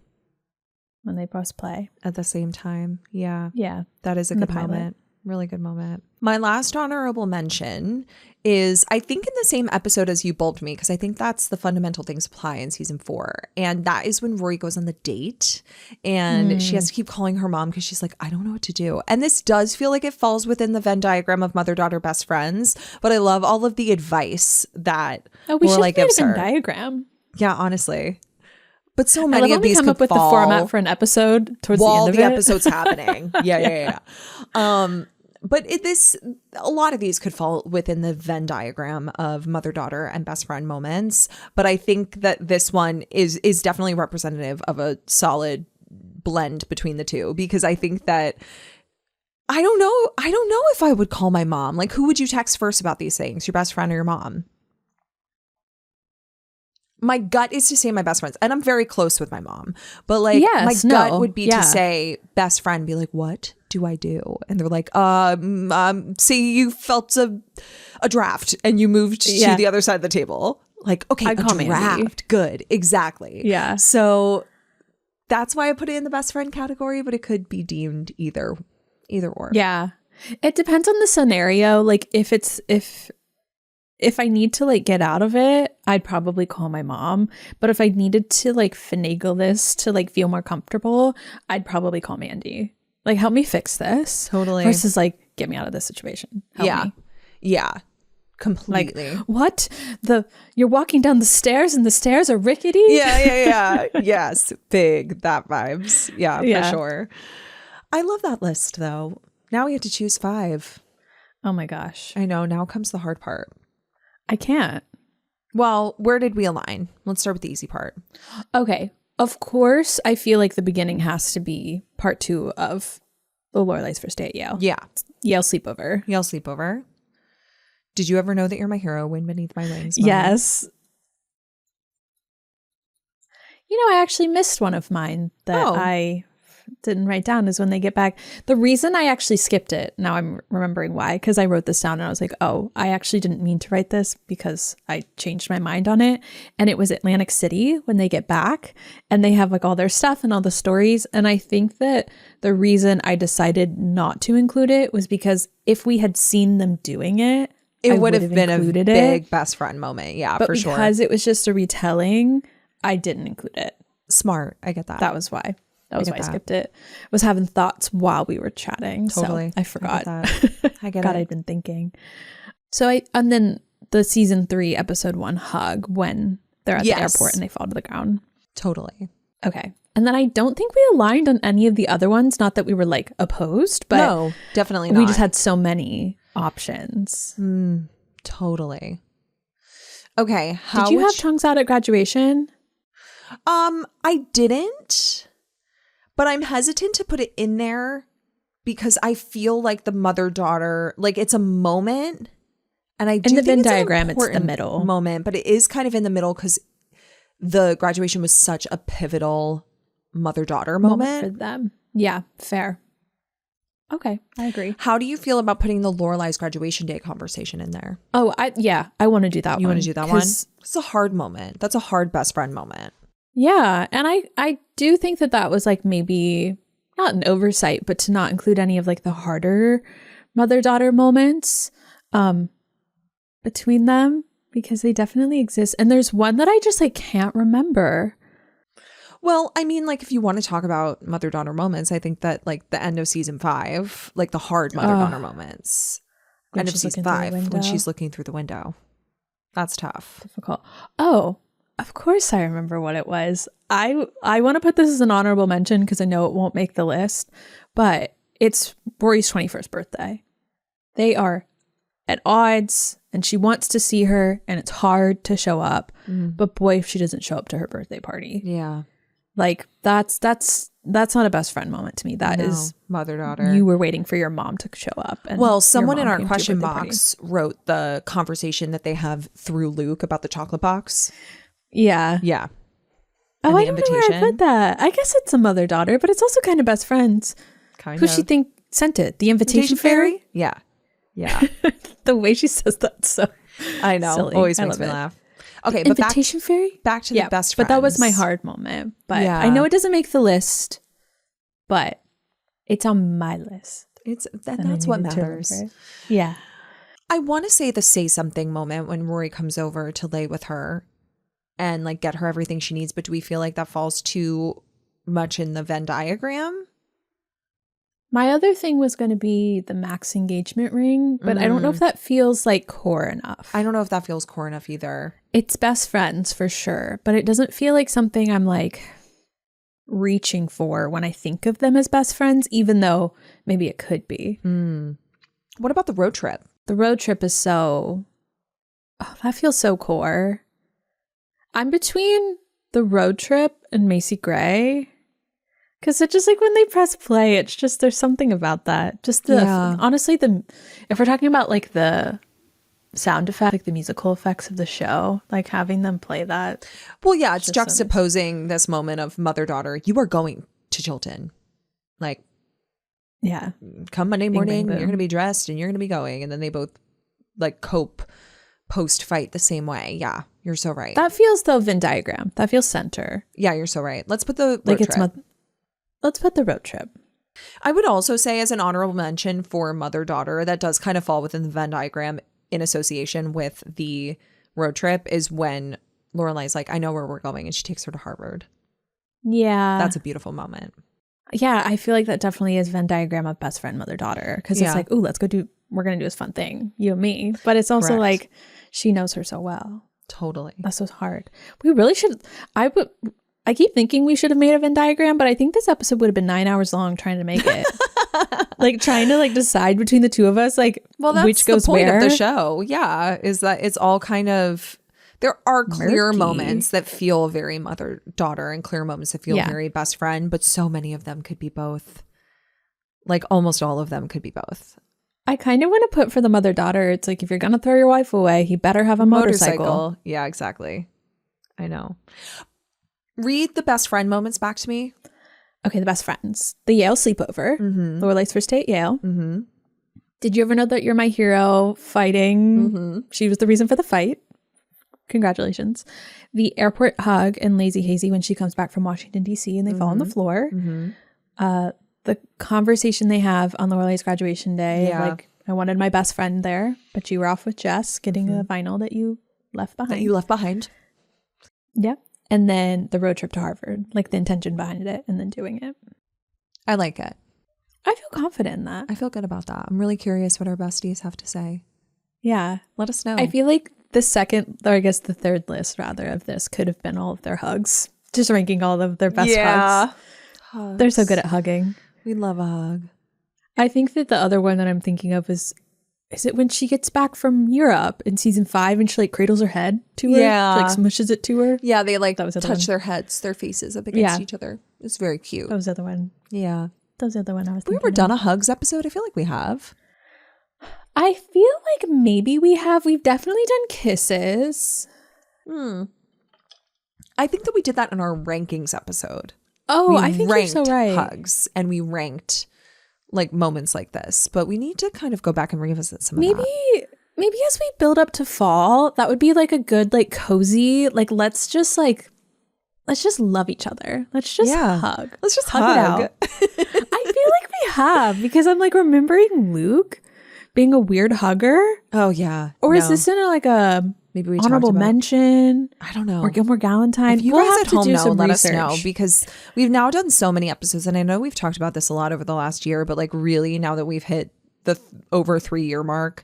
When they press play at the same time. Yeah. Yeah. That is a good moment. Really good moment. My last honorable mention is, I think, in the same episode as You Bulbed Me, because I think that's the fundamental things apply in season 4. And that is when Rory goes on the date and she has to keep calling her mom because she's like, I don't know what to do. And this does feel like it falls within the Venn diagram of mother-daughter best friends. But I love all of the advice that Lorelai gives her. Venn diagram. Yeah, honestly. But so many of these come up with the format for an episode towards the end of it. While the episode's happening. Yeah. But a lot of these could fall within the Venn diagram of mother-daughter and best friend moments. But I think that this one is definitely representative of a solid blend between the two, because I think that I don't know if I would call my mom. Like, who would you text first about these things? Your best friend or your mom? My gut is to say my best friends, and I'm very close with my mom, but like my gut would be to say best friend, be like, what do I do? And they're like, say you felt a draft and you moved to the other side of the table. Like, okay, a draft. Andy. Good. Exactly. Yeah. So that's why I put it in the best friend category, but it could be deemed either or. Yeah. It depends on the scenario. Like if I need to like get out of it, I'd probably call my mom. But if I needed to like finagle this to like feel more comfortable, I'd probably call Mandy. Like, help me fix this. Totally. Versus like, get me out of this situation. Help me. Yeah. Completely. Like, what? You're walking down the stairs and the stairs are rickety? Yeah. Yes. Big. That vibes. Yeah, for sure. I love that list though. Now we have to choose 5. Oh my gosh. I know. Now comes the hard part. I can't. Well, where did we align? Let's start with the easy part. Okay. Of course, I feel like the beginning has to be part 2 of the Lorelai's first day at Yale. Yeah. Yale sleepover. Did you ever know that you're my hero? Wind beneath my wings. Mom? Yes. You know, I actually missed one of mine that I didn't write down, is when they get back. The reason I actually skipped it, now I'm remembering why, because I wrote this down and I was like, oh, I actually didn't mean to write this because I changed my mind on it. And it was Atlantic City when they get back and they have like all their stuff and all the stories. And I think that the reason I decided not to include it was because if we had seen them doing it, it would have been a big best friend moment. Yeah, but for sure. Because it was just a retelling, I didn't include it. Smart. I get that. That was why. That was why I skipped it. I was having thoughts while we were chatting. Totally. So I forgot. I get God, it. I'd been thinking. So and then the season 3, episode 1 hug when they're at the airport and they fall to the ground. Totally. Okay. And then I don't think we aligned on any of the other ones. Not that we were like opposed, but no, definitely not. We just had so many options. Totally. Okay. Did you have tongues out at graduation? I didn't, but I'm hesitant to put it in there because I feel like the mother-daughter, like it's a moment. And I do in the think Venn diagram, it's the middle moment, but it is kind of in the middle because the graduation was such a pivotal mother-daughter moment for them. Yeah, fair. Okay, I agree. How do you feel about putting the Lorelai's graduation day conversation in there? Oh, I want to do that one. You want to do that one? It's a hard moment. That's a hard best friend moment. Yeah, and I do think that was like maybe not an oversight, but to not include any of like the harder mother-daughter moments between them, because they definitely exist. And there's one that I just like can't remember. Well, I mean, like if you want to talk about mother-daughter moments, I think that like the end of season 5, like the hard mother-daughter moments, end of season 5, when she's looking through the window. That's tough. Difficult. Oh, of course I remember what it was. I want to put this as an honorable mention because I know it won't make the list, but it's Rory's 21st birthday. They are at odds and she wants to see her and it's hard to show up. But boy, if she doesn't show up to her birthday party. Yeah. Like that's not a best friend moment to me. That is mother-daughter. You were waiting for your mom to show up. And well, someone in our question box wrote the conversation that they have through Luke about the chocolate box. Yeah. Yeah. Oh, I don't know where I put that. I guess it's a mother-daughter, but it's also kind of best friends. Kind Who of. she think sent it? The invitation fairy? Yeah. Yeah. The way she says that, so I know. silly. Always makes me laugh. Okay, but invitation fairy? Back to the best friends. But that was my hard moment. But yeah. I know it doesn't make the list, but it's on my list. That's what matters. Yeah. I want to say the say something moment when Rory comes over to lay with her and like get her everything she needs. But do we feel like that falls too much in the Venn diagram? My other thing was going to be the Max engagement ring, but I don't know if that feels like core enough. I don't know if that feels core enough either. It's best friends for sure, but it doesn't feel like something I'm like reaching for when I think of them as best friends, even though maybe it could be. What about the road trip? The road trip is that feels so core. I'm between the road trip and Macy Gray. Because it's just like when they press play, it's just there's something about that. Just honestly, if we're talking about like the sound effect, like the musical effects of the show, like having them play that. Well, yeah, it's juxtaposing this moment of mother-daughter. You are going to Chilton. Like, yeah, come Monday morning, you're going to be dressed and you're going to be going. And then they both like cope post-fight the same way. Yeah, you're so right. That feels the Venn diagram. That feels center. Yeah, you're so right. Let's put the road trip. Let's put the road trip. I would also say as an honorable mention for mother-daughter, that does kind of fall within the Venn diagram in association with the road trip, is when Lorelai's like, I know where we're going, and she takes her to Harvard. Yeah. That's a beautiful moment. Yeah, I feel like that definitely is Venn diagram of best friend, mother-daughter. Because it's like, ooh, we're going to do this fun thing, you and me. But it's also like, she knows her so well. Totally. That's so hard. We really should, I keep thinking we should have made a Venn diagram, but I think this episode would have been 9 hours long trying to make it. Like trying to like decide between the two of us, like which goes where. That's the point of the show. Yeah, is that it's all kind of, there are clear moments that feel very mother-daughter and clear moments that feel very best friend, but so many of them could be both. Like almost all of them could be both. I kind of want to put for the mother-daughter, it's like if you're going to throw your wife away, you better have a motorcycle. Yeah, exactly. I know. Read the best friend moments back to me. Okay, the best friends. The Yale sleepover. Lorelai's first day at Yale. Did you ever know that you're my hero fighting? She was the reason for the fight. Congratulations. The airport hug and Lazy Hazy when she comes back from Washington, D.C. and they fall on the floor. The conversation they have on Lorelai's graduation day. Yeah. Like, I wanted my best friend there, but you were off with Jess getting the vinyl that you left behind. Yep. And then the road trip to Harvard, like the intention behind it and then doing it. I like it. I feel confident in that. I feel good about that. I'm really curious what our besties have to say. Yeah. Let us know. I feel like the second, or I guess the third list rather of this could have been all of their hugs Just ranking all of their best hugs. They're so good at hugging. We love a hug. I think that the other one that I'm thinking of is it when she gets back from Europe in season 5 and she like cradles her head to her? Yeah. She like smushes it to her? Yeah, they like touch their heads, their faces up against each other. It's very cute. That was the other one. Yeah. That was the other one I was thinking. We ever done a hugs episode? I feel like we have. I feel like maybe we have. We've definitely done kisses. I think that we did that in our rankings episode. Oh, I think you're so right. Hugs, and we ranked like moments like this, but we need to kind of go back and revisit some of that. Maybe as we build up to fall, that would be like a good, like cozy, like let's just love each other. Let's just hug. Let's just hug it out. I feel like we have, because I'm like remembering Luke being a weird hugger. Oh yeah. Or is this in like a maybe we honorable mention? I don't know. Or Gilmore Galentine. If you guys at home know, let us know, because we've now done so many episodes, and I know we've talked about this a lot over the last year, but like really now that we've hit the over 3-year mark,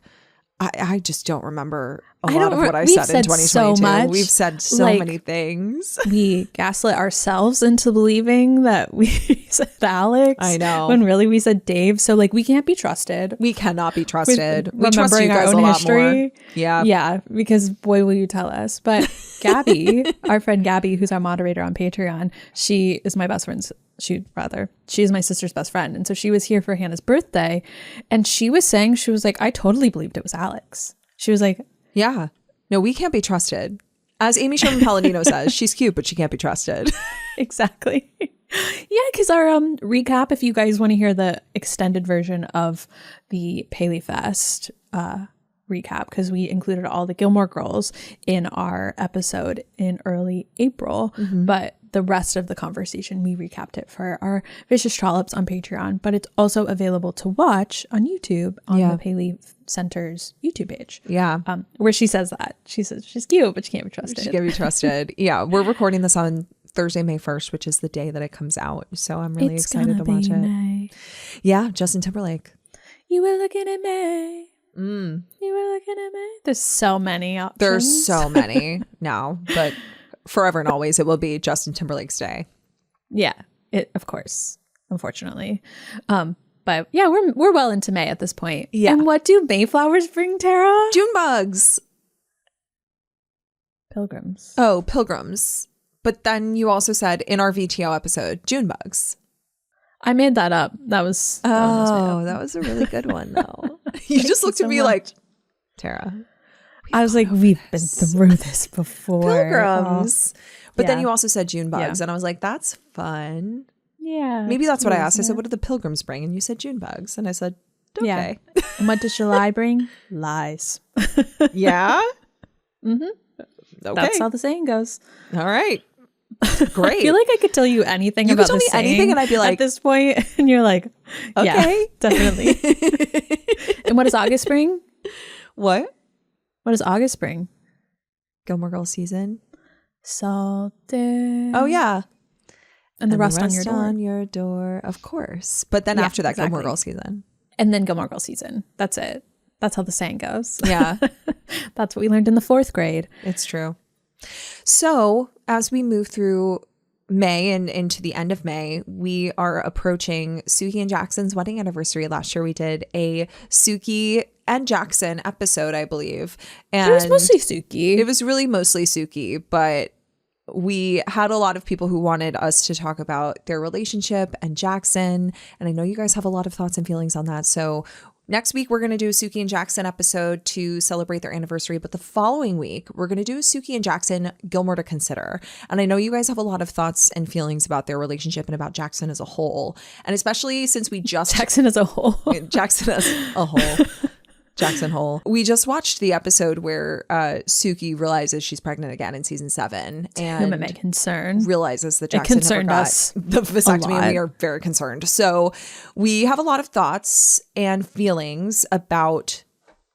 I just don't remember a lot of what I said in 2022. So much. We've said so many things. We gaslit ourselves into believing that we said Alex. I know. When really we said Dave. So like we can't be trusted. We cannot be trusted. We trust you guys a lot more. Yeah. Yeah. Because boy, will you tell us. But Gabby, our friend Gabby, who's our moderator on Patreon, she is my best friend's. She is my sister's best friend. And so she was here for Hannah's birthday, and she was saying, she was like, I totally believed it was Alex. She was like, yeah, no, we can't be trusted. As Amy Sherman Palladino says, she's cute, but she can't be trusted. Exactly. Yeah, because our recap, if you guys want to hear the extended version of the Paley Fest recap, because we included all the Gilmore Girls in our episode in early April, but the rest of the conversation, we recapped it for our Vicious Trollops on Patreon, but it's also available to watch on YouTube on the Paley Center's YouTube page. Yeah. Where she says that. She says she's cute, but she can't be trusted. She can't be trusted. Yeah. We're recording this on Thursday, May 1st, which is the day that it comes out. So I'm really excited to watch it. May. Yeah. Justin Timberlake. You were looking at me. You were looking at me. There's so many options. There's so many now, but forever and always it will be Justin Timberlake's day. Yeah, of course, unfortunately. But yeah, we're well into May at this point. Yeah. And what do Mayflowers bring, Tara? June bugs. Pilgrims. Oh, pilgrims. But then you also said in our VTO episode, June bugs. I made that up. That was that was a really good one though. You just looked at me like, Tara. I was like, we've been through this before. Pilgrims. But then you also said June bugs, and I was like, that's fun. Yeah. Maybe that's what I asked. I said, what do the pilgrims bring? And you said June bugs. And I said, okay. Yeah. And what does July bring? Lies. Yeah? Mm-hmm. Okay. That's how the saying goes. All right. Great. I feel like I could tell you anything you about could tell me anything and I'd be like, at this point, and you're like, okay, definitely. And what does August bring? What does August bring? Gilmore Girls season. Salted. Oh yeah. And the rust on your door. Of course. But then after that, Gilmore Girls season. And then Gilmore Girls season. That's it. That's how the saying goes. Yeah. That's what we learned in the 4th grade. It's true. So as we move through May and into the end of May, we are approaching Suki and Jackson's wedding anniversary. Last year we did a Suki and Jackson episode, I believe. And it was mostly Suki. It was really mostly Suki, but we had a lot of people who wanted us to talk about their relationship and Jackson. And I know you guys have a lot of thoughts and feelings on that. So next week, we're going to do a Suki and Jackson episode to celebrate their anniversary. But the following week, we're going to do a Suki and Jackson Gilmore to consider. And I know you guys have a lot of thoughts and feelings about their relationship and about Jackson as a whole. And especially since we just... Jackson as a whole. Jackson as a whole. Jackson Hole. We just watched the episode where Suki realizes she's pregnant again in season 7, and my concern realizes that Jackson never got the vasectomy, and we are very concerned. So we have a lot of thoughts and feelings about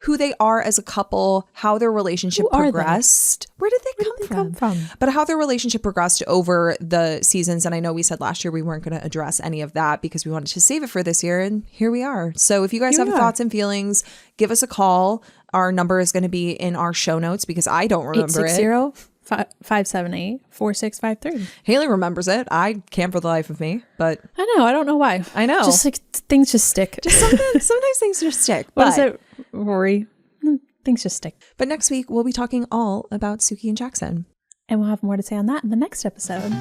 who they are as a couple, how their relationship progressed. Where did they come from? But how their relationship progressed over the seasons. And I know we said last year we weren't going to address any of that because we wanted to save it for this year. And here we are. So if you guys have thoughts and feelings, give us a call. Our number is going to be in our show notes because I don't remember 860 578-4653. Haley remembers it. I can't for the life of me, but I know. I don't know why. I know. Just like things just stick. Just sometimes things just stick. What is it, Rory? Things just stick. But next week, we'll be talking all about Suki and Jackson. And we'll have more to say on that in the next episode.